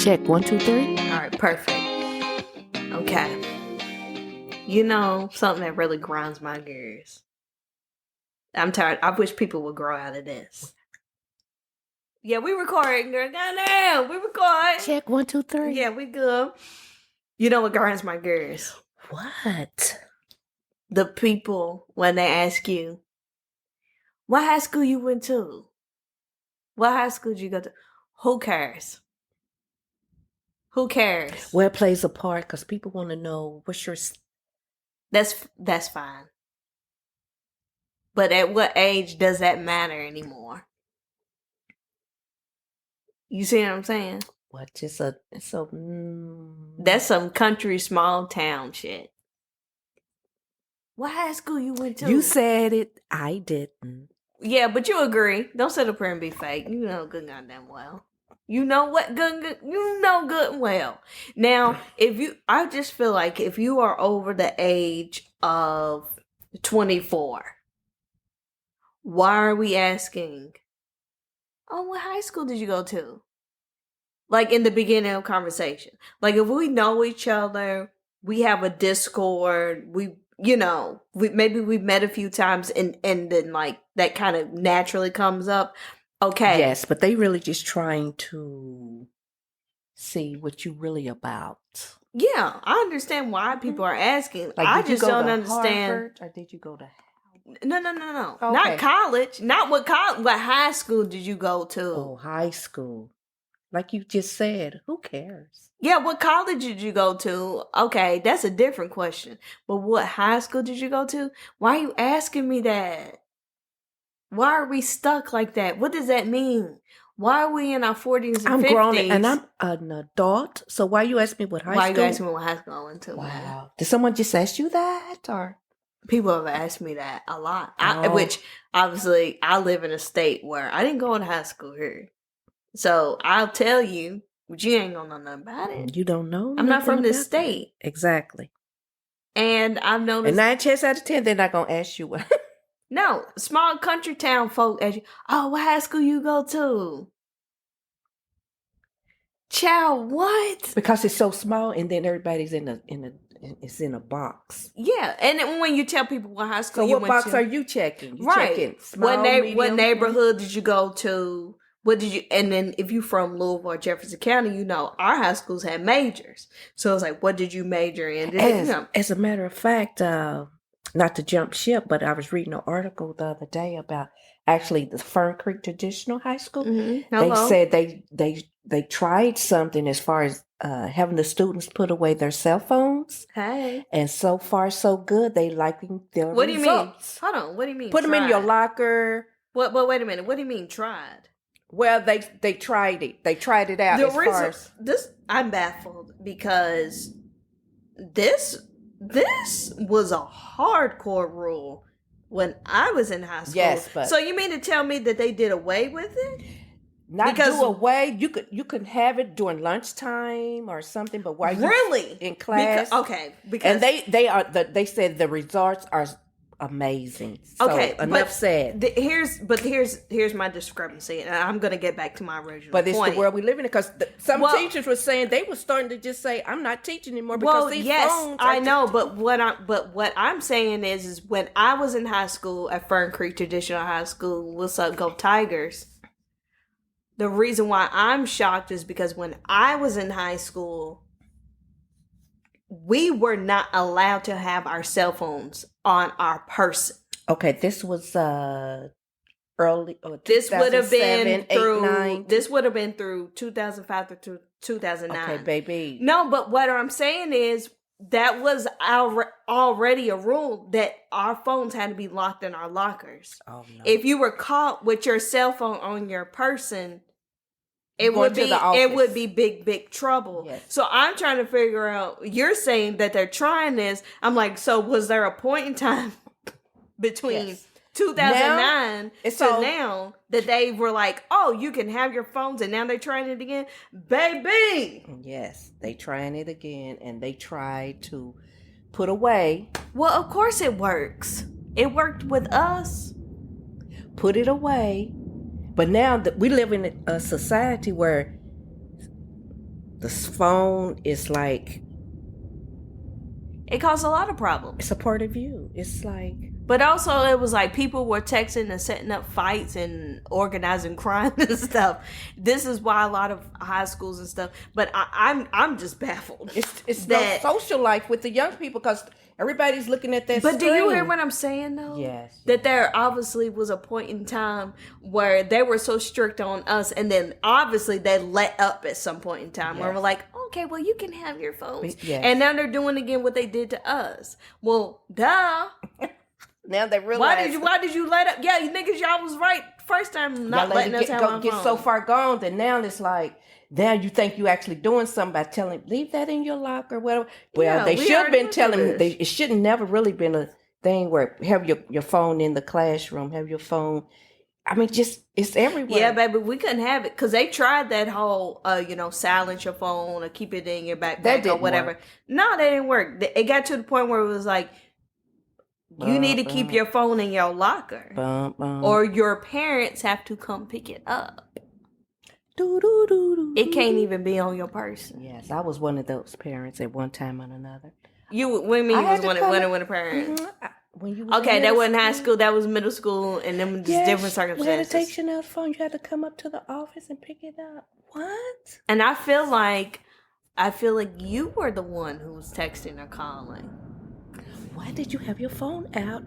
Check 1, 2, 3. All right, perfect. Okay. You know, something that really grinds my gears. I'm tired. I wish people would grow out of this. Yeah, we recording, girl. Goddamn, we record. Check 1, 2, 3. Yeah, we good. You know what grinds my gears? What? The people, when they ask you, what high school you went to? What high school did you go to? Who cares? Who cares? Well, it plays a part because people want to know what's your... That's fine. But at what age does that matter anymore? You see what I'm saying? What? That's some country small town shit. What high school you went to? You said it. I didn't. Yeah, but you agree. Don't sit up here and be fake. You know good goddamn well. You know what good you know good and well. Now, I just feel like if you are over the age of 24, why are we asking, oh, what high school did you go to? Like in the beginning of conversation. Like if we know each other, we have a Discord, maybe we've met a few times and then like that kind of naturally comes up. Okay. Yes, but they really just trying to see what you really about. Yeah, I understand why people are asking. Like, I just don't understand. Harvard, or did you go to? No. Okay. Not college. Not what college. What high school did you go to? Oh, high school. Like you just said, who cares? Yeah, what college did you go to? Okay, that's a different question. But what high school did you go to? Why are you asking me that? Why are we stuck like that? What does that mean? Why are we in our 40s and 50s? I'm grown and I'm an adult. So why you ask me what high school? Why you asking me what high school I went to? Wow. Man? Did someone just ask you that? Or people have asked me that a lot. Oh. Which obviously I live in a state where I didn't go to high school here. So I'll tell you, but you ain't gonna know nothing about it. You don't know. I'm not from this state. Exactly. And I've noticed. And 9 chances out of 10, they're not gonna ask you what. No, small country town folk ask you, oh, what high school you go to? Child, what? Because it's so small, and then everybody's it's in a box. Yeah, and then when you tell people what high school so you what went box to, are you checking? You right? Checking small, what neighborhood did you go to? What did you? And then if you from Louisville or Jefferson County, you know our high schools had majors. So it's like, what did you major in? As a matter of fact, not to jump ship, but I was reading an article the other day about actually the Fern Creek Traditional High School. Mm-hmm. They said they tried something as far as having the students put away their cell phones. Hey. And so far, so good. They liking their What results. do you mean? Hold on. What do you mean? Put them in your locker. What? But wait a minute. What do you mean tried? Well, they tried it. They tried it out. I'm baffled because this was a hardcore rule when I was in high school. Yes, but so you mean to tell me that they did away with it? Not because do away. You could have it during lunchtime or something, but while really in class, because they said the results are amazing. So okay, enough said. Here's my discrepancy, and I'm going to get back to my original. But it's point. the world we live in because some teachers were saying they were starting to just say, "I'm not teaching anymore because these phones." I know, but what I'm saying is when I was in high school at Fern Creek Traditional High School, what's up, go Tigers? The reason why I'm shocked is because when I was in high school, we were not allowed to have our cell phones on our person. Okay, this was early. This would have been through. This would have been through 2005 to 2009. Okay, baby. No, but what I'm saying is that was already a rule that our phones had to be locked in our lockers. Oh no! If you were caught with your cell phone on your person, it would be big trouble. Yes. So I'm trying to figure out, you're saying that they're trying this. I'm like, so was there a point in time between 2009 to now that they were like, oh, you can have your phones, and now they're trying it again? Baby! Yes, they trying it again, and they tried to put away. Well, of course it works. It worked with us. Put it away. But now that we live in a society where the phone is like, It caused a lot of problems. it's a part of you. It's like, But also, it was like people were texting and setting up fights and organizing crime and stuff. This is why a lot of high schools and stuff. But I'm just baffled. it's that. no social life with the young people because everybody's looking at that But do you hear screen. what I'm saying though? Yes. That there obviously was a point in time where they were so strict on us, and then obviously they let up at some point in time where Yes. we're like, okay, well you can have your phones, Yes. and now they're doing again what they did to us. Well, duh. Now they realize. Why did you let up? Yeah, you niggas, y'all was right first time not y'all letting let us it have our get phone. so far gone that now it's like, now you think you actually doing something by telling, leave that in your locker, whatever. Well, Yeah, they we should have already been went telling through me. this. It shouldn't never really been a thing where have your phone in the classroom, have your phone. I mean, just it's everywhere. Yeah, baby, we couldn't have it because they tried that whole, silence your phone or keep it in your backpack That or didn't whatever. work. No, that didn't work. It got to the point where it was like, you need to keep your phone in your locker, Bum, bum. or your parents have to come pick it up. Do, do, do, do, It do, can't do. even be on your person. Yes, I was one of those parents at one time or another. You, what do you mean I you had was to one come- of the parents? When you was Okay, in that middle wasn't high school. That was middle school, and then just Yes, different we had to circumstances. take Chanel's phone. You had to come up to the office and pick it up. What? And I feel like you were the one who was texting or calling. Why did you have your phone out?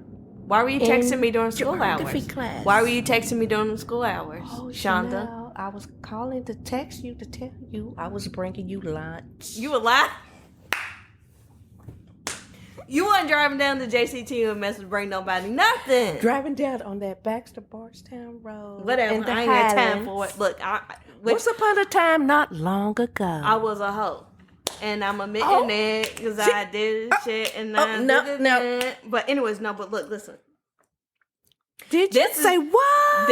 Why were you texting me during school geography hours? class. Why were you texting me during the school hours, Oh, Shonda? Chanel, I was calling to text you to tell you I was bringing you lunch. You a lie? You wasn't driving down to JCT and mess with bring nobody nothing. Driving down on that Baxter Bardstown Road. Whatever. in the I ain't got time Highlands. for it. Look, Once upon a time, not long ago. I was a hoe. And I'm admitting Oh, that because I did shit and I no, did no. that. But anyways, no. But look, listen. Did you This is- say what?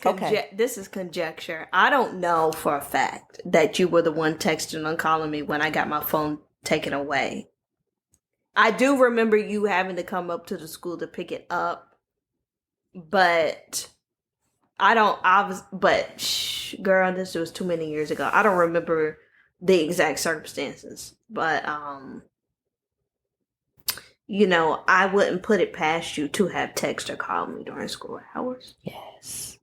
Okay. This is conjecture. I don't know for a fact that you were the one texting and calling me when I got my phone taken away. I do remember you having to come up to the school to pick it up, but I don't. Girl, this was too many years ago. I don't remember the exact circumstances, but I wouldn't put it past you to have text or called me during school hours. Yes.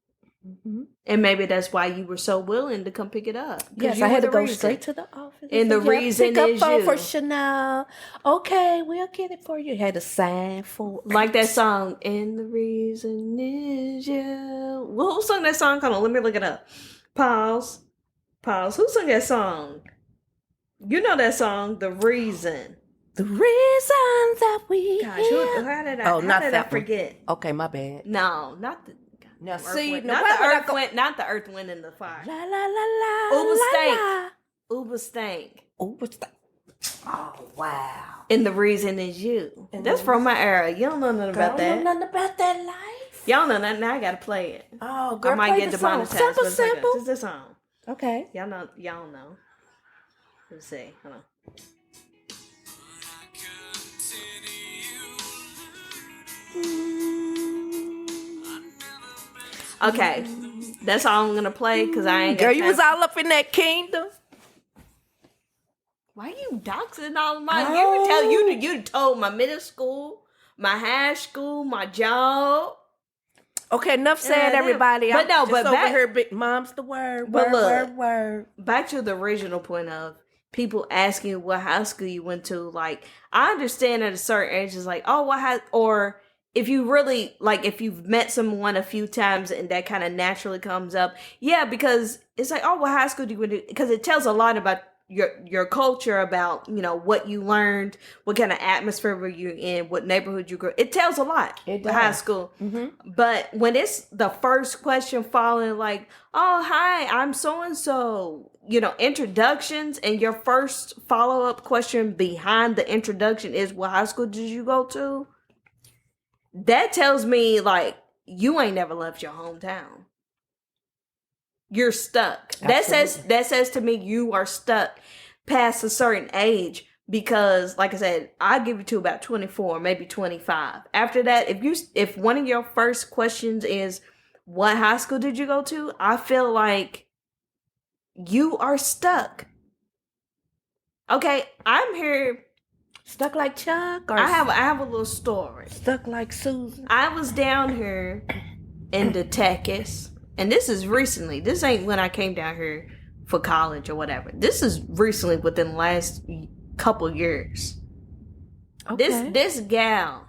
Mm-hmm. And maybe that's why you were so willing to come pick it up. 'Cause Yes, you I were had to the go reason. straight to the office. And the say, "Yeah, reason pick up is phone you." for Chanel. Okay, we'll get it for you. Had to sign for it. Like that song, and the reason is you. Well, who sung that song? Hold on, let me look it up. Pause. Who sung that song? You know that song, The Reason. The reason that we. Gosh, here. how did Oh, not I that one. forget? Okay, my bad. No, not the. Now, Earth, see, Wind- now not why the would I Earth, go- Wind, not the Earth, Wind, and the Fire. La la la la. Uber la, Stank. la. Uber Stank. Oh, what's that? Oh, wow. And the reason is you. And That's the from my era. You don't know nothing Girl, about I that. don't know nothing about that life. Y'all know nothing. Now I gotta play it. Oh, girl, I might play get the song. demonetized. Simple, but it's okay. simple. This is the song. Okay. Y'all know. Let's see. Hold on. Okay, that's all I'm gonna play because I ain't. Girl, got you time. was all up in that kingdom. Why you doxing all of my? You ever tell you told my middle school, my high school, my job. Okay, enough said, Yeah, everybody. but I'm no, just but over back- here, big mom's the word. But Word, look. word. Back to the original point of people asking you what high school you went to. Like, I understand at a certain age, it's like, oh, or if you really, like, if you've met someone a few times and that kind of naturally comes up. Yeah, because it's like, oh, what high school do you went to? Because it tells a lot about your culture, about, what you learned, what kind of atmosphere were you in, what neighborhood you grew. It tells a lot. It The high does. school. Mm-hmm. But when it's the first question following, like, oh, hi, I'm so-and-so, introductions, and your first follow-up question behind the introduction is, what high school did you go to? That tells me, like, you ain't never left your hometown. You're stuck. Absolutely. That says to me you are stuck past a certain age, because, like I said, I'll give you to about 24, maybe 25. After that, if one of your first questions is, what high school did you go to? I feel like you are stuck. Okay, I'm here. Stuck like Chuck, or I have a little story. stuck like Susan? I was down here in the Texas, and this is recently. This ain't when I came down here for college or whatever. This is recently within the last couple years. Okay. This gal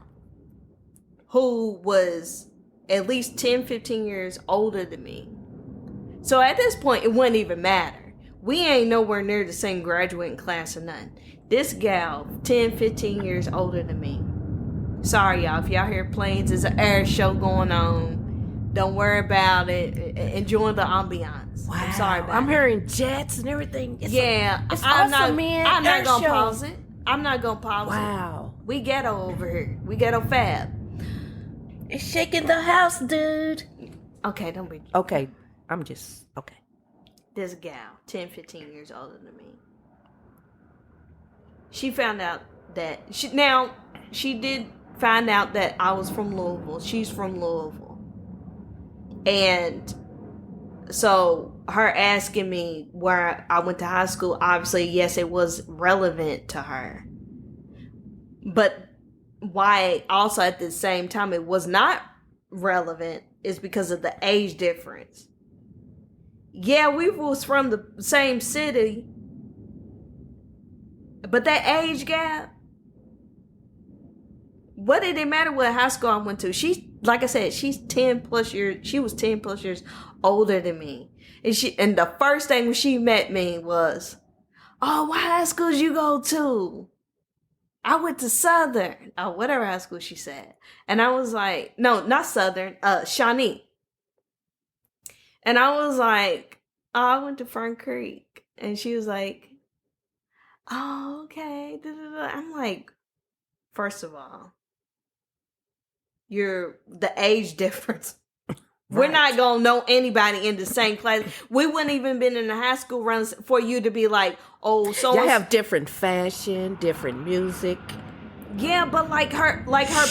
who was at least 10, 15 years older than me. So at this point, it wouldn't even matter. We ain't nowhere near the same graduating class or nothing. This gal, 10, 15 years older than me. Sorry, y'all. If y'all hear planes, there's an air show going on. Don't worry about it. Enjoy the ambiance. Wow. I'm sorry about I'm it. hearing jets and everything. It's It's awesome, not, man. I'm Air not going to show. pause it. I'm not going to pause it. Wow. We ghetto over here. We ghetto fab. It's shaking the house, dude. Okay, don't be. Okay. I'm just, okay. This gal, 10, 15 years older than me. She found out that she did find out that I was from Louisville. She's from Louisville. And so her asking me where I went to high school, obviously, yes, it was relevant to her. But why also at the same time it was not relevant is because of the age difference. Yeah, we was from the same city, but that age gap, what did it matter what high school I went to? Like I said, she's 10 plus years, she was 10 plus years older than me. And the first thing when she met me was, oh, what high schools you go to? I went to Southern. Oh, whatever high school she said. And I was like, no, not Southern, Shawnee. And I was like, oh, I went to Fern Creek. And she was like, oh, okay. I'm like, first of all, the age difference. Right. We're not going to know anybody in the same class. We wouldn't even been in the high school runs for you to be like, oh, so y'all have different fashion, different music. Yeah, but like her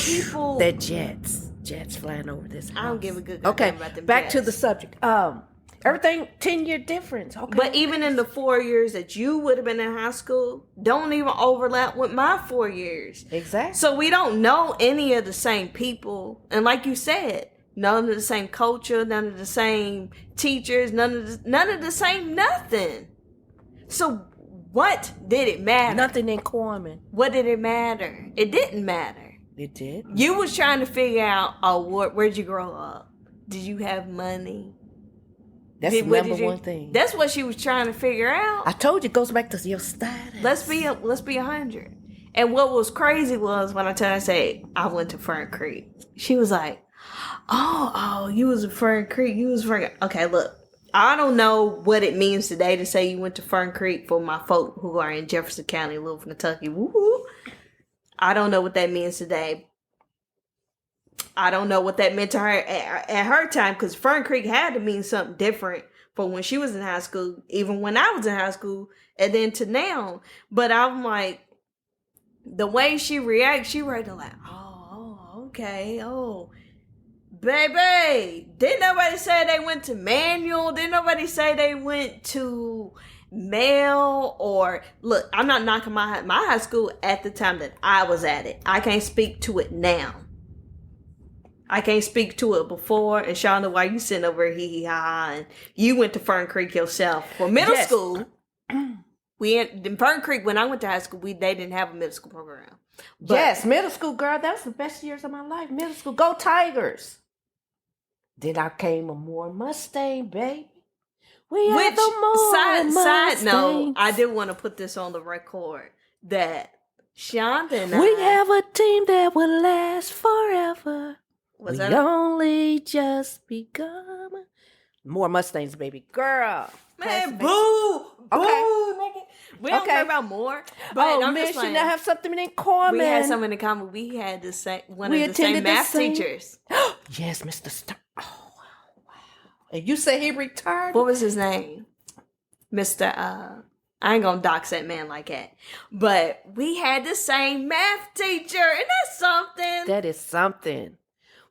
people. They're jets flying over this house. I don't give a good okay, about them back jets. to the subject. Everything 10-year difference. Okay, but even in the 4 years that you would have been in high school, don't even overlap with my 4 years. Exactly. So we don't know any of the same people, and like you said, none of the same culture, none of the same teachers, none of the same nothing. So what did it matter? Nothing in common. What did it matter? It didn't matter. It did. You was trying to figure out, where'd you grow up? Did you have money? That's the number one thing. That's what she was trying to figure out. I told you, it goes back to your status. Let's be 100. And what was crazy was when I told her, I said, I went to Fern Creek. She was like, oh, you was in Fern Creek. Okay, look, I don't know what it means today to say you went to Fern Creek for my folk who are in Jefferson County, Louisville, Kentucky. Woo-hoo. I don't know what that means today. I don't know what that meant to her at her time, because Fern Creek had to mean something different for when she was in high school, even when I was in high school, and then to now. But I'm like, the way she reacts, she reacted like, oh, okay, oh. Baby, didn't nobody say they went to manual? Didn't nobody say they went to male? Or, look, I'm not knocking my high school at the time that I was at it. I can't speak to it now. I can't speak to it before. And Shonda, why you sitting over here, ha, and you went to Fern Creek yourself for middle school. In Fern Creek, when I went to high school, they didn't have a middle school program. But, yes, middle school, girl, that was the best years of my life. Middle school, go Tigers. Then I came a Moore Mustang, baby. We had the Moore side note, I did want to put this on the record that Shonda and we have a team that will last forever. Was we only just begun. More Mustangs, baby. Girl. Man, boo. Okay. Nigga. We don't care about more. But I'm just should not have something in common. We had something in common. We had the same math teachers. Yes, Mr. Star. Oh, wow. And you say he retired? What was his name? Mr. I ain't gonna dox that man like that. But we had the same math teacher. Isn't that something? That is something.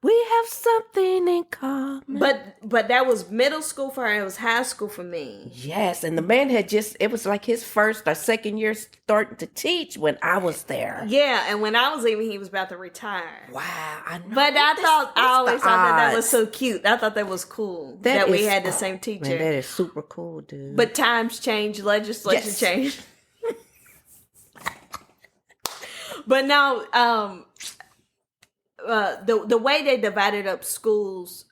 We have something in common. But that was middle school for her. It was high school for me. Yes, and the man had it was like his first or second year starting to teach when I was there. Yeah, and when I was leaving, he was about to retire. Wow, I know. But I always thought that was so cute. I thought that was cool that we had the same teacher. Man, that is super cool, dude. But times change, legislation changed. But now, the way they divided up schools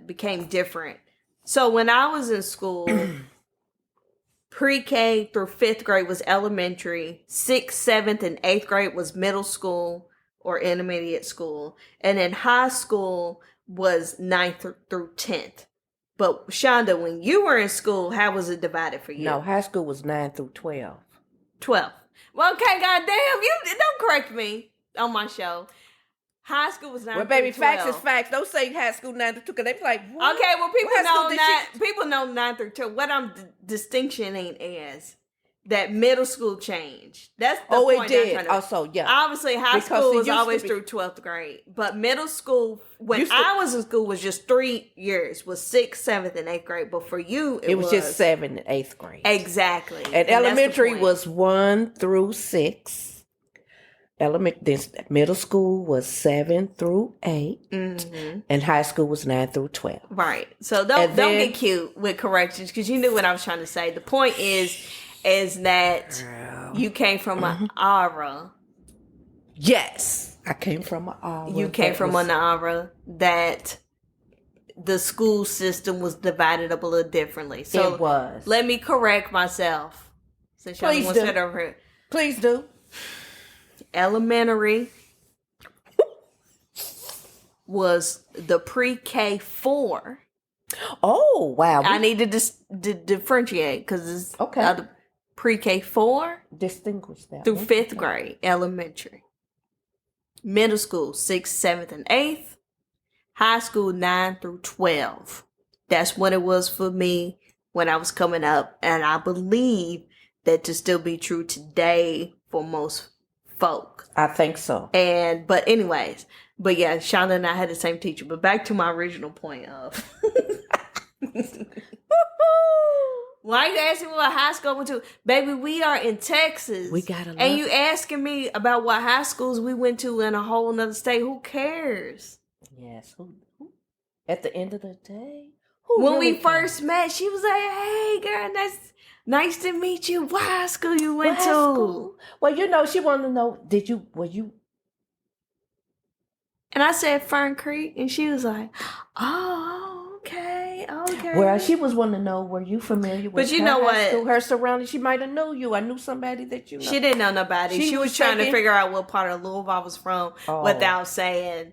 became different. So when I was in school, pre-K through 5th grade was elementary, 6th, 7th, and 8th grade was middle school or intermediate school, and then high school was 9th through 10th. But Shonda, when you were in school, how was it divided for you? No, high school was 9 through 12. 12. Well, okay, goddamn, you don't correct me on my show. High school was 9 well, baby, through 12. facts is facts. Don't say high school 9 through 2 because they be like, what? Okay, well, What people know 9 through 12. What I'm distinctioning is that middle school changed. That's the point it did. Also, yeah. Obviously, high school was always through 12th grade, but middle school when I was in school was just 3 years, was 6th, 7th, and 8th grade. But for you, it was just 7th and 8th grade. Exactly. And elementary was 1 through 6. Middle school was 7 through 8, and high school was 9 through 12. Right. So don't get cute with corrections because you knew what I was trying to say. The point is that you came from an aura. Yes, I came from an aura. You came from an aura that the school system was divided up a little differently. So it was. Let me correct myself. Since y'all want to sit over here. Please do. Elementary was the pre-K 4. Oh, wow. I need to differentiate because it's the pre-K 4 distinguish that through 5th grade elementary. Middle school 6th, 7th, and 8th. High school 9 through 12. That's what it was for me when I was coming up, and I believe that to still be true today for most folk. I think so. But anyways, yeah, Shonda and I had the same teacher. But back to my original point of why are you asking me what high school I went to? Baby, we are in Texas. We got and you asking me about what high schools we went to in a whole nother state. Who cares? Yes. Who at the end of the day? When we first met, she was like, hey girl, nice to meet you. What high school you went to? School? Well, she wanted to know, were you? And I said Fern Creek, and she was like, oh, okay. Well, she was wanting to know, were you familiar with but you know what? School, her surroundings? She might have known you. I knew somebody that you know. She didn't know nobody. She was trying to figure out what part of Louisville I was from without saying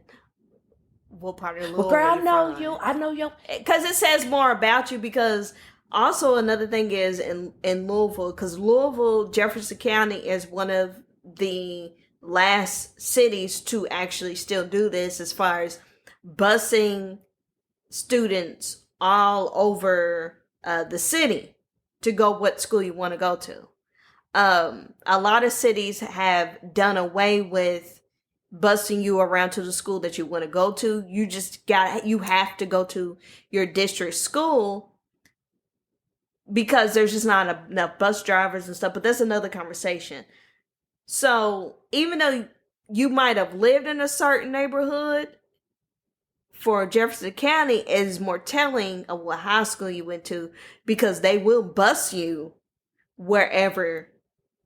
what part of Louisville. Well, girl, I know you. I know you. Because it says more about you because... Also, another thing is in Louisville, because Louisville, Jefferson County is one of the last cities to actually still do this as far as busing students all over the city to go what school you want to go to. A lot of cities have done away with busing you around to the school that you want to go to. You have to go to your district school because there's just not enough bus drivers and stuff, but that's another conversation. So even though you might have lived in a certain neighborhood, for Jefferson County, it is more telling of what high school you went to because they will bus you wherever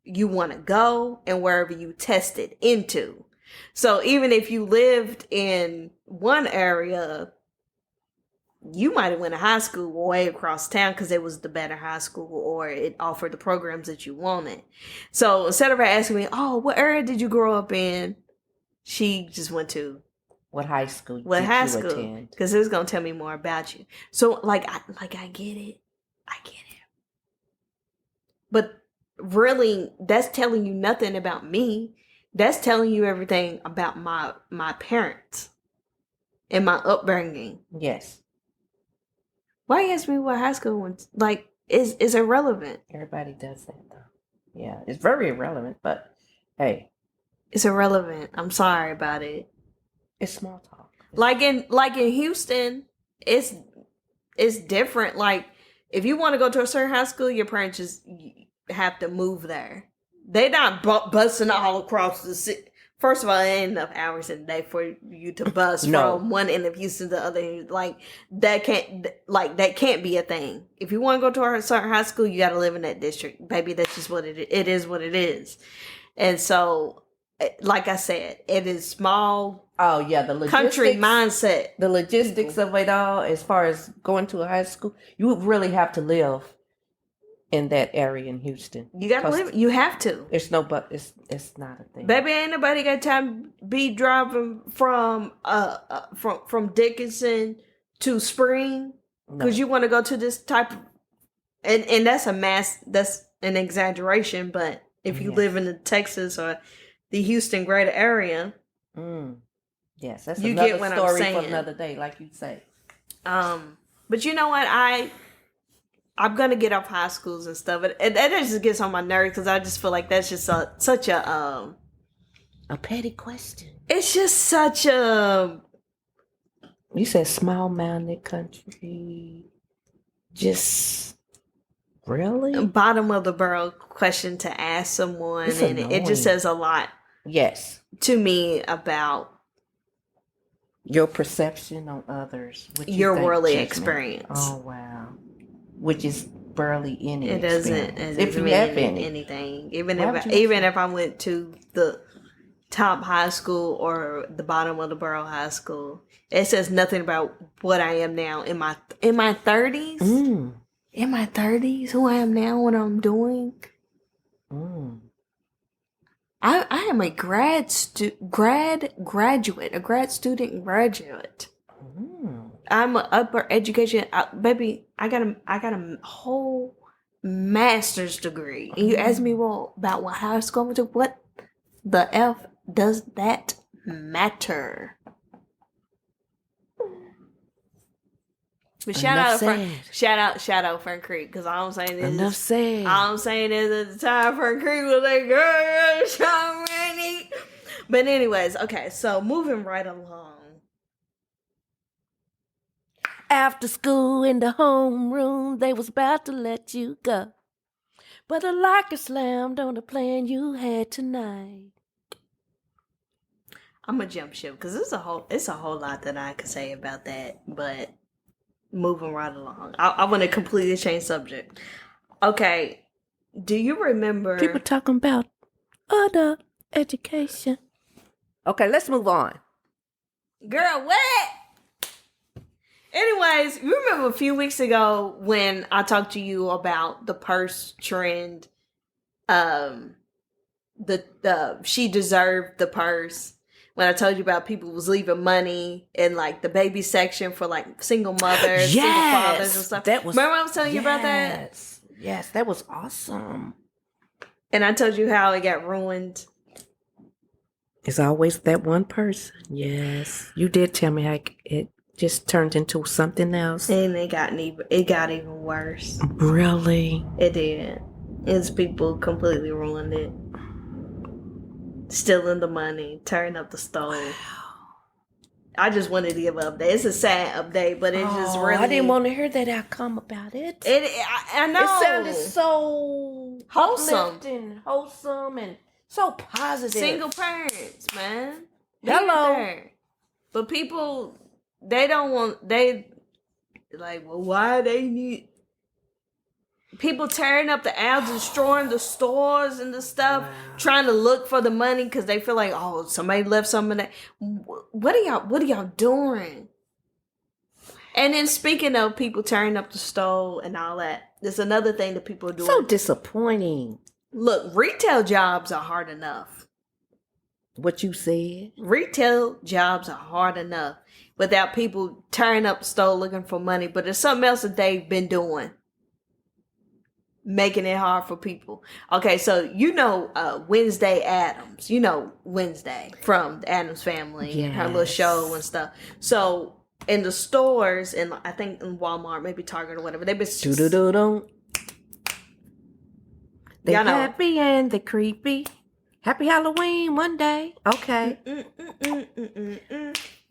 you want to go and wherever you tested into. So even if you lived in one area, you might have went to high school way across town because it was the better high school or it offered the programs that you wanted. So instead of her asking me, oh, what area did you grow up in? She just went to what high school attend? Because it was going to tell me more about you. So I get it. But really, that's telling you nothing about me. That's telling you everything about my parents and my upbringing. Yes. Why you ask me what high school went? Is irrelevant. Everybody does that though. Yeah, it's very irrelevant, but hey. It's irrelevant. I'm sorry about it. It's small talk. Like in Houston, it's different. Like if you want to go to a certain high school, your parents just have to move there. They not busing all across the city. First of all, there ain't enough hours in the day for you to bus from one end of Houston to the other. Like that can't be a thing. If you want to go to a certain high school, you got to live in that district, baby. That's just what it is. What it is. And so, like I said, it is small. Oh yeah, the country mindset. The logistics of it all, as far as going to a high school, you really have to live in that area in Houston. You gotta live. You have to. It's not a thing. Baby, ain't nobody got time to be driving from Dickinson to Spring because you want to go to this type of, and that's that's an exaggeration, but if you live in the Texas or the Houston greater area, yes, that's you another get what story I'm saying. For another day, like you say. But you know what? I'm gonna get off high schools and stuff, and that just gets on my nerves because I just feel like that's just such a petty question. It's just such a. You said small-minded country. Just really bottom of the barrel question to ask someone, and it just says a lot. Yes, to me about your perception on others, your worldly experience. Oh wow. Which is barely any. It doesn't if you have anything. Even if I went to the top high school or the bottom of the barrel high school, it says nothing about what I am now in my 30s. In my 30s, who I am now, what I'm doing. I am a grad student. I'm an upper education, baby. I got a whole master's degree, and you ask me about what high school I'm to. What the F does that matter? But shout out Fern Creek, because all I'm saying is enough said. All I'm saying is at the time Fern Creek was like, girl, so many. But anyways, okay, so moving right along. After school in the homeroom, they was about to let you go, but a locker slammed on the plan you had tonight. I'm gonna jump ship because it's a whole lot that I could say about that, but moving right along, I want to completely change subject. Okay, do you remember people talking about other education? Okay, let's move on. Girl, what? Anyways, you remember a few weeks ago when I talked to you about the purse trend? She deserved the purse. When I told you about people was leaving money in like the baby section for like single mothers, single fathers and stuff. That was, remember I was telling you about that? Yes, that was awesome. And I told you how it got ruined. It's always that one person. Yes, you did tell me how it just turned into something else, and it got even worse. Really, it did. It's people completely ruined it. Stealing the money, tearing up the stove. Wow. I just wanted to give an update. It's a sad update, but it's just really. I didn't want to hear that outcome about it. I know. It sounded so wholesome, and so positive. Single parents, man. Hello. But people, they don't want. They like, well, why they need. People tearing up the aisles, destroying the stores and the stuff, trying to look for the money because they feel like, oh, somebody left some of that. What are y'all doing? And then speaking of people tearing up the stove and all that, there's another thing that people are doing. So disappointing. Look, retail jobs are hard enough. What you said? Retail jobs are hard enough without people tearing up the stove looking for money. But there's something else that they've been doing. Making it hard for people. Okay, so Wednesday Addams. You know Wednesday from the Addams Family, yes. Her little show and stuff. So in the stores, and I think in Walmart, maybe Target or whatever, they've been They happy and they creepy. Happy Halloween one day. Okay.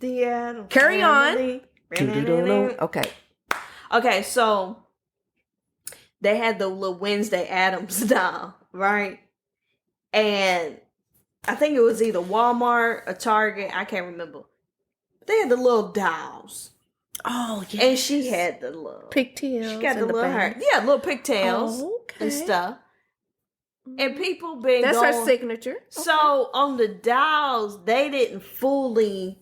The Addams Carry on. Family. Okay. Okay, so they had the little Wednesday Addams doll, right? And I think it was either Walmart or Target. I can't remember. They had the little dolls. Oh, yeah. And she had the little pigtails. She got the little hair. Yeah, little pigtails and stuff. And people been That's going, her signature. So on the dolls, they didn't fully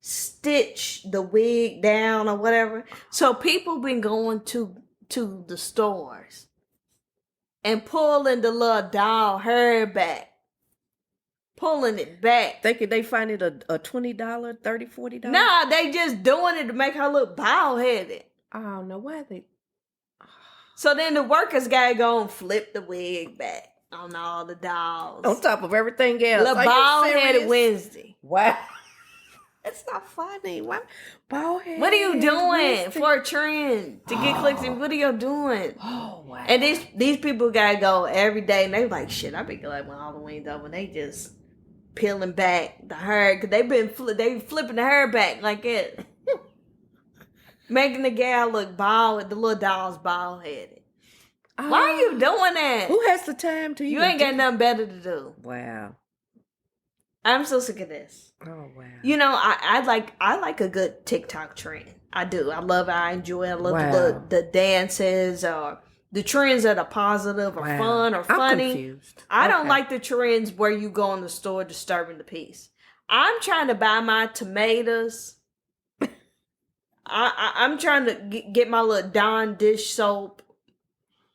stitch the wig down or whatever. So people been going to the stores and pulling the little doll hair back. Pulling it back. Thinking they find it a $20, $30, $40? Nah, they just doing it to make her look bald headed. I don't know why they. So then the workers gotta go and flip the wig back on all the dolls. On top of everything else. Little bald headed Wednesday. Wow. It's not funny. Why? Bald headed. What are you doing for a trend to get clicks? And what are you doing? Oh, wow. And these people gotta go every day, and they like, shit, I be glad when Halloween's over, they just peeling back the hair, because they flipping the hair back like it. Making the gal look bald, the little doll's bald headed. Why are you doing that? Who has the time to? You ain't got nothing better to do. Wow. I'm so sick of this. Oh wow. You know, I like a good TikTok trend. I do. I love it. I enjoy it. I love the dances or the trends that are positive or fun or funny. I'm confused. I don't like the trends where you go in the store disturbing the peace. I'm trying to buy my tomatoes. I'm trying to get my little Dawn dish soap,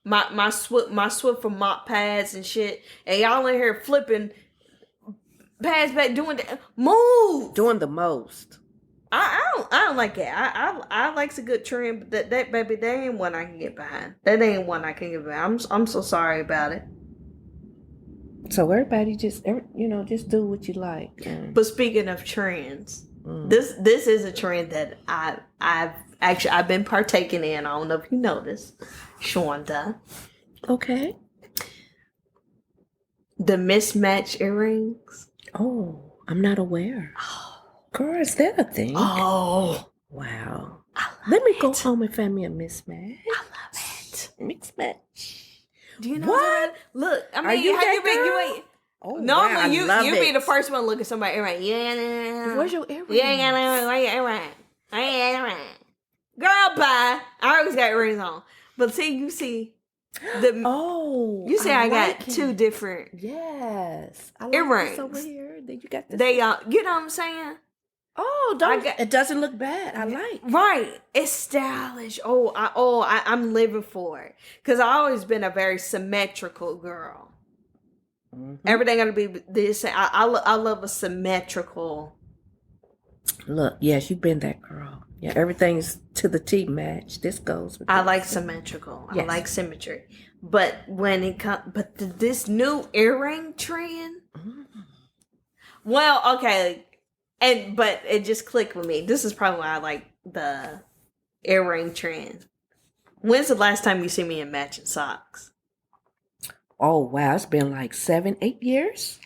my Swiffer mop pads and shit, and y'all in here flipping pads back, doing the most. I don't like it. I like a good trend, but that baby, that ain't one I can get behind. That ain't one I can get behind. I'm so sorry about it. So everybody just do what you like. But speaking of trends. This is a trend that I've been partaking in. I don't know if you know this, Shonda. Okay. The mismatched earrings. Oh, I'm not aware. Oh, girl, is that a thing? Oh, wow. Let me go home and find me a mismatch. I love it. Mismatch. Do you know what? Look, I mean, Are you have that you been? girl? You ain't. Oh, normally wow, you be the first one to look at somebody earring. Yeah. Where's your earring? Yeah, where your earring? Girl, bye. I always got earrings on, but you see the you see I got two different yes I like earrings this over here. Then you got this. They you know what I'm saying? Oh, it doesn't look bad. I like. Right, it's stylish. I'm living for it because I've always been a very symmetrical girl. Mm-hmm. Everything gotta be this. I love a symmetrical. Look, yes, you've been that girl. Yeah, everything's to the T match. This goes with I like symmetrical. Yes. I like symmetry. But when it comes, this new earring trend. Mm. Well, okay, but it just clicked with me. This is probably why I like the earring trend. When's the last time you see me in matching socks? Oh, wow. It's been like 7-8 years.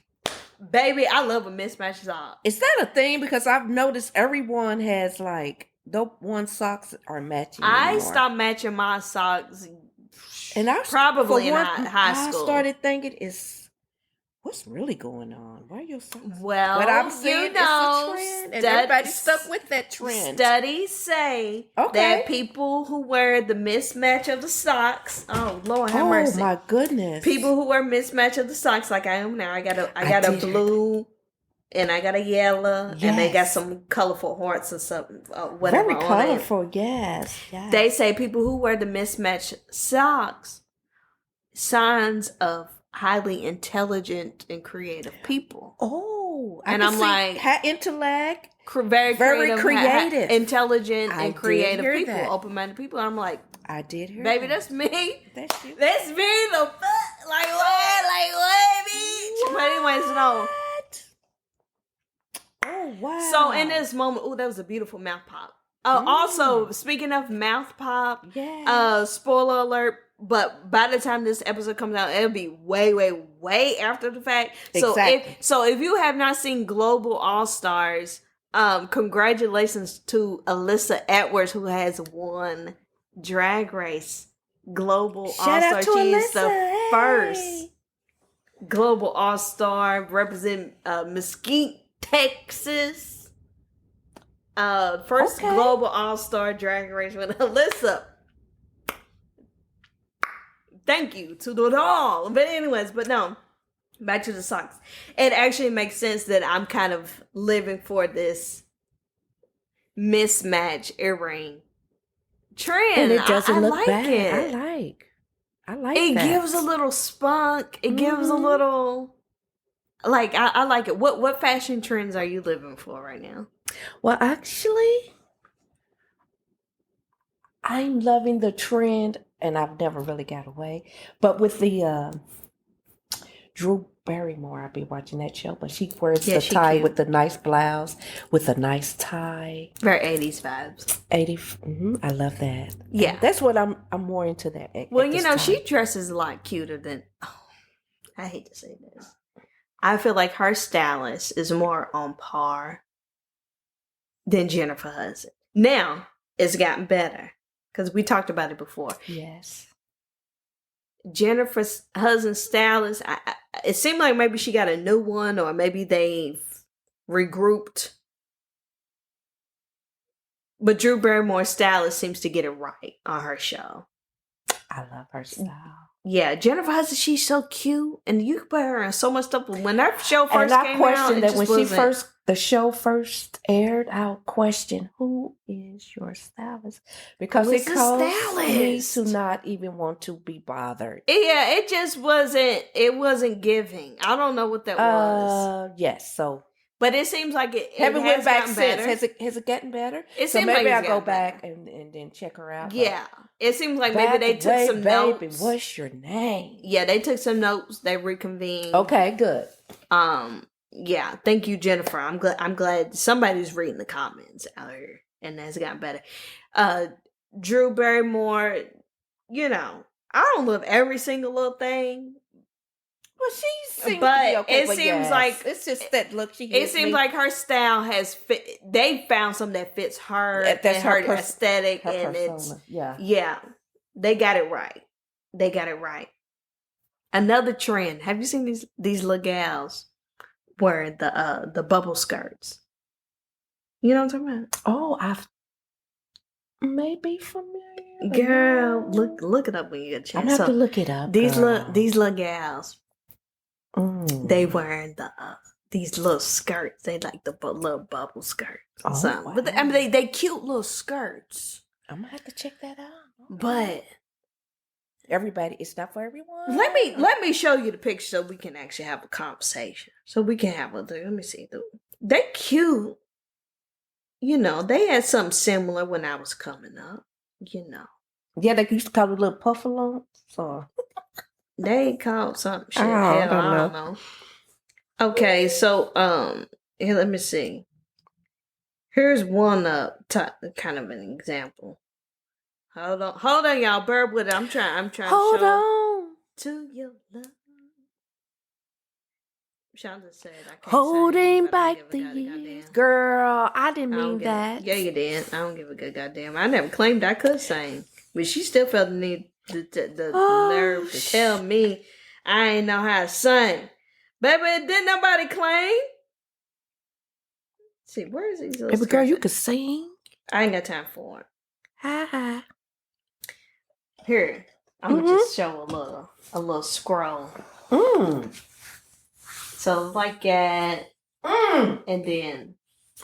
Baby, I love a mismatched sock. Is that a thing? Because I've noticed everyone has like, one socks are matching anymore. I stopped matching my socks and I probably in high school. I started thinking, what's really going on? Why are your socks? Well, but I'm saying it's a trend, and everybody's stuck with that trend. Studies say that people who wear the mismatch of the socks, oh Lord have mercy. Oh my goodness. People who wear mismatch of the socks like I am now. I got a blue and I got a yellow, and they got some colorful hearts or something. Whatever. Very colorful, yes. They say people who wear the mismatched socks, signs of highly intelligent and creative people. Oh, and I'm like, intellect, very creative, intelligent, and creative people, that. Open-minded people. I'm like, I did hear, baby, that. That's me. That's you. That's me. The fuck, like what, bitch? But anyways, no. Oh wow. So in this moment, that was a beautiful mouth pop. Also, speaking of mouth pop, spoiler alert. But by the time this episode comes out, it'll be way, way, way after the fact. Exactly. So if you have not seen Global All Stars, congratulations to Alyssa Edwards, who has won Drag Race Global All-Star. She is the first Global All-Star represent Mesquite, Texas. First Global All-Star Drag Race with Alyssa. Thank you to do it all. But anyways, no. Back to the socks. It actually makes sense that I'm kind of living for this mismatch earring trend. And it doesn't look like bad. it. I like it. That. Gives a little spunk. It gives a little, like, I like it. What fashion trends are you living for right now? Well, actually, I'm loving the trend, and I've never really got away. But with the Drew Barrymore, I'll be watching that show. But she wears the tie with the nice blouse, with a nice tie. Very 80s vibes. I love that. Yeah. That's what I'm more into that. Well, you know, she dresses a lot cuter than, I hate to say this. I feel like her stylist is more on par than Jennifer Hudson. Now, it's gotten better. Because we talked about it before. Yes. Jennifer Hudson's stylist, it seemed like maybe she got a new one, or maybe they've regrouped. But Drew Barrymore's stylist seems to get it right on her show. I love her style. Yeah, Jennifer Hudson, she's so cute, and you can put her in so much stuff. When that show first came out, I questioned that when the show first aired, I'll question who is your stylist, because it caused me to not even want to be bothered. Yeah, it just wasn't. It wasn't giving. I don't know what that was. Yes, so. But it seems like it haven't went back since. Has it gotten better? It seems maybe like I'll go back and then check her out. Yeah. It seems like maybe they took some notes. What's your name? Yeah, they took some notes. They reconvened. Okay, good. Yeah. Thank you, Jennifer. I'm glad somebody's reading the comments out here, and that's gotten better. Drew Barrymore, you know, I don't love every single little thing. Well, she seems to be okay, it seems like it's just that look. It seems like her style has fit. They found something that fits her. That's her aesthetic, and persona. Yeah. They got it right. Another trend. Have you seen these little gals wearing the bubble skirts? You know what I'm talking about? Oh, I've maybe familiar. Girl, look it up when you get a chance. I'm gonna have to look it up. These little gals. They wearing these little skirts. They like the little bubble skirts. Wow. But they cute little skirts. I'm gonna have to check that out. But everybody, it's not for everyone. Let me show you the picture so we can actually have a conversation. So we can have let me see. They cute. You know, they had something similar when I was coming up. You know. Yeah, they used to call it little puffalons. So. They called something shit. I don't know. Okay, so here, let me see. Here's one kind of an example. Hold on, y'all. Bear with it. I'm trying to hold on to your love. Shonda said I can't holding back the years. Girl, I didn't mean that. Yeah, you did. I don't give a good goddamn. I never claimed I could sing, but she still felt the need. The nerve to tell me I ain't know how to sing. Baby, didn't nobody claim? See, where is these little baby girl, you could sing. I ain't got time for it. Hi. Here, I'm gonna just show a little scroll. So like that, and then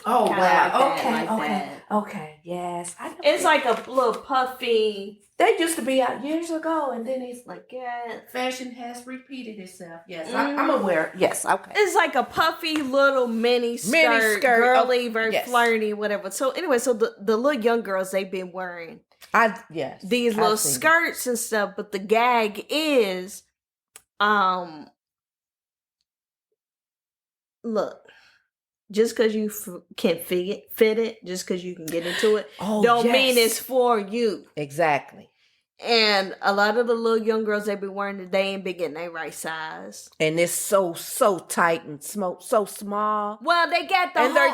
wow, that. Okay, yes. It's like a little puffy. They used to be out years ago, and then it's like that. Fashion has repeated itself. Yes, I'm aware. Yes, okay. It's like a puffy little mini skirt, girly, very flirty, whatever. So anyway, so the little young girls, they've been wearing these little skirts and stuff, but the gag is, look. Just because you can fit it, just because you can get into it, don't mean it's for you. Exactly. And a lot of the little young girls they be wearing it, they ain't been getting their right size. And it's so tight and so small. Well, they got the And their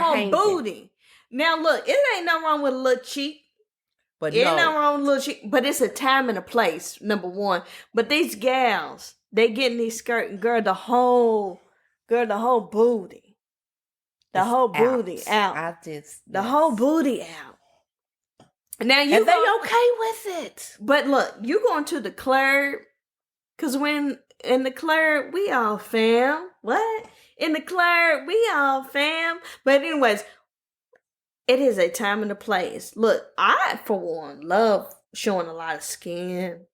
whole hanging. booty. Now look, it ain't nothing wrong with a little cheek. But It ain't nothing wrong with a little cheek. But it's a time and a place, number one. But these gals, they getting these skirt and the whole booty. The whole booty out. The whole booty out. Now you and they okay with it. But look, you going to the club, because when in the club, we all fam. What? In the club, we all fam. But anyways, it is a time and a place. Look, I, for one, love showing a lot of skin.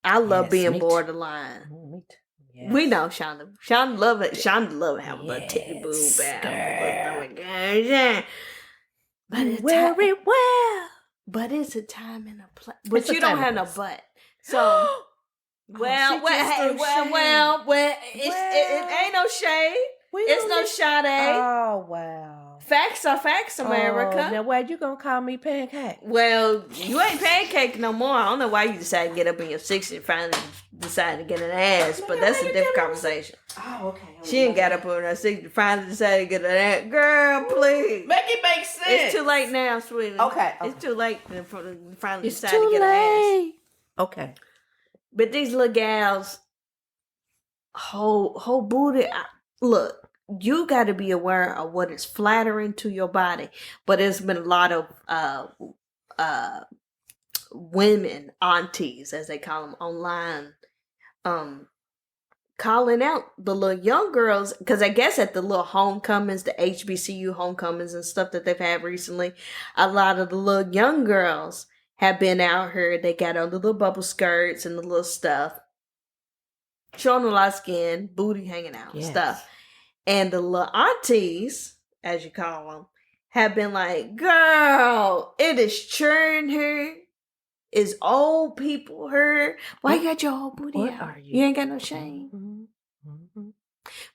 I love being borderline. Me too. Yes. We know Shonda. Shonda love it. Shonda love it. Have a little titty boob out. But it's very well. But it's a time and a place. But you don't have no butt. So, it ain't no shade. It's no shade. Oh, wow. Facts are facts, America. Now, why you gonna call me pancake? Well, you ain't pancake no more. I don't know why you decided to get up in your 60s and finally decided to get an ass, but that's a different conversation. Oh, okay. She ain't got up on her 60s and finally decided to get an ass. Girl, please. Make it make sense. It's too late now, sweetie. Okay. It's too late to finally decide to get an ass. Okay. But these little gals, whole booty. Look, you got to be aware of what is flattering to your body. But there's been a lot of women, aunties, as they call them online, calling out the little young girls, because I guess at the little homecomings, the HBCU homecomings and stuff that they've had recently, a lot of the little young girls have been out here. They got on the little bubble skirts and the little stuff, showing a lot of skin, booty hanging out, and stuff. And the little aunties, as you call them, have been like, girl, it is churn here. It's old people here. Why you got your whole booty what out? Are you? Ain't got no shame. Mm-hmm.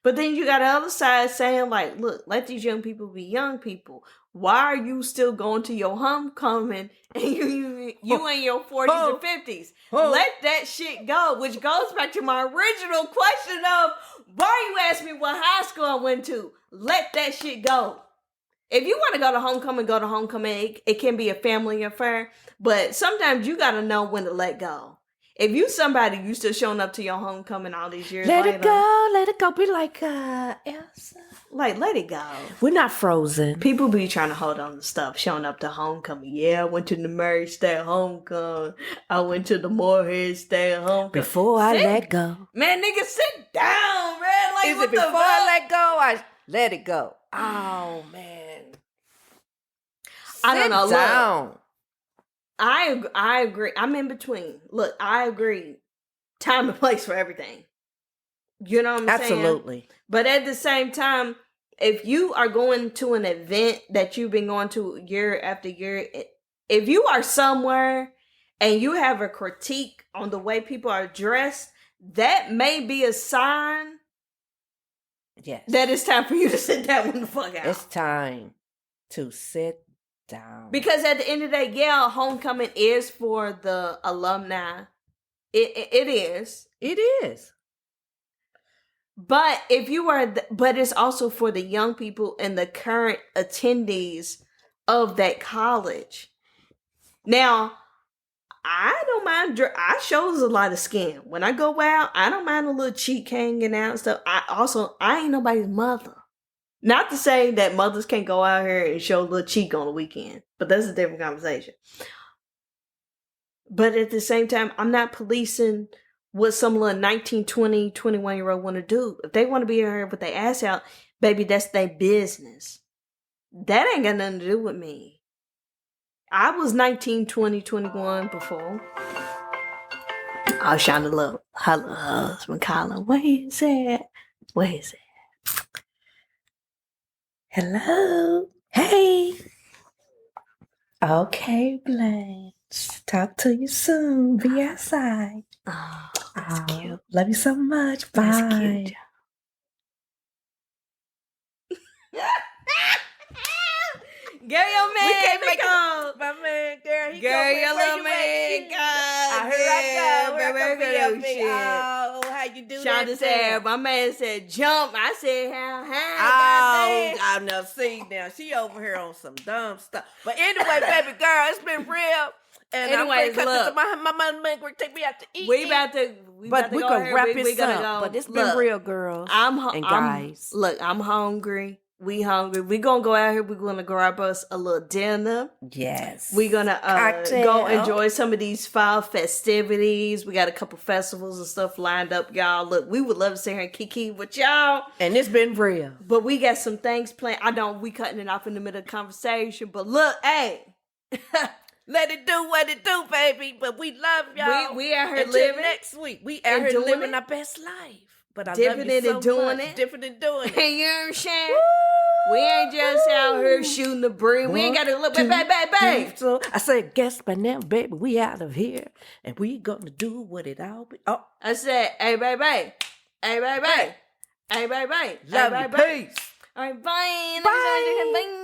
But then you got the other side saying like, look, let these young people be young people. Why are you still going to your homecoming and you in your 40s and 50s? Let that shit go, which goes back to my original question of, why you ask me what high school I went to? Let that shit go. If you want to go to homecoming, go to homecoming. It can be a family affair, but sometimes you got to know when to let go. If you somebody, you still showing up to your homecoming all these years later. Let it go. Be like Elsa. Like, let it go. We're not frozen. People be trying to hold on to stuff, showing up to homecoming. Yeah, I went to the Murray State homecoming. I went to the Moorhead State homecoming. Before I let go. Man, nigga, sit down, man. Like, is it before I let go? I let it go. Oh, man. I don't know. Down. Look, I agree. I'm in between. Look, I agree. Time and place for everything. You know what I'm saying? Absolutely. But at the same time, if you are going to an event that you've been going to year after year, if you are somewhere and you have a critique on the way people are dressed, that may be a sign that it's time for you to sit that one the fuck out. It's time to sit down. Because at the end of the day, yeah, homecoming is for the alumni. It is. It is. But if you are, but it's also for the young people and the current attendees of that college. Now, I don't mind. I shows a lot of skin when I go out. I don't mind a little cheek hanging out and stuff. I ain't nobody's mother. Not to say that mothers can't go out here and show a little cheek on the weekend, but that's a different conversation. But at the same time, I'm not policing what some little 19, 20, 21-year-old want to do. If they want to be here with their ass out, baby, that's their business. That ain't got nothing to do with me. I was 19, 20, 21 before. I was trying to love her husband, Colin. Where is it? Where is it? Hello. Hey. Okay, Blanche. Talk to you soon. Be outside. Oh, that's cute. Love you so much. Bye. That's cute. Girl, your man. We can't make go. My man, girl, he Girl, your little man. Here I go. Here I go. Oh, how you do Shonda that? said, my man said, jump. I said, how high? Oh, I've never seen now. She over here on some dumb stuff. But anyway, baby girl, it's been real. And Anyways, look. My man take me out to eat. We about to gonna wrap this up. But it's been real, girls and guys. I'm hungry. We hungry. We gonna go out here. We're gonna grab us a little dinner. Yes. We're gonna go enjoy some of these fall festivities. We got a couple festivals and stuff lined up, y'all. Look, we would love to sit here and kiki with y'all. And it's been real. But we got some things planned. I know we cutting it off in the middle of the conversation. But look, hey. Let it do what it do, baby. But we love y'all. We out here Until living. next week. We out here living our best life. But I dipping love you it so and doing much. it. Dipping and doing it. You know what I'm saying? We ain't just out here shooting the breeze. We ain't got to look, baby. So I said, guess by now, baby, we out of here. And we gonna do what it all be. Oh. I said, hey, baby. Hey, baby. Hey, baby. Love you. Peace. All right, bye. Bye.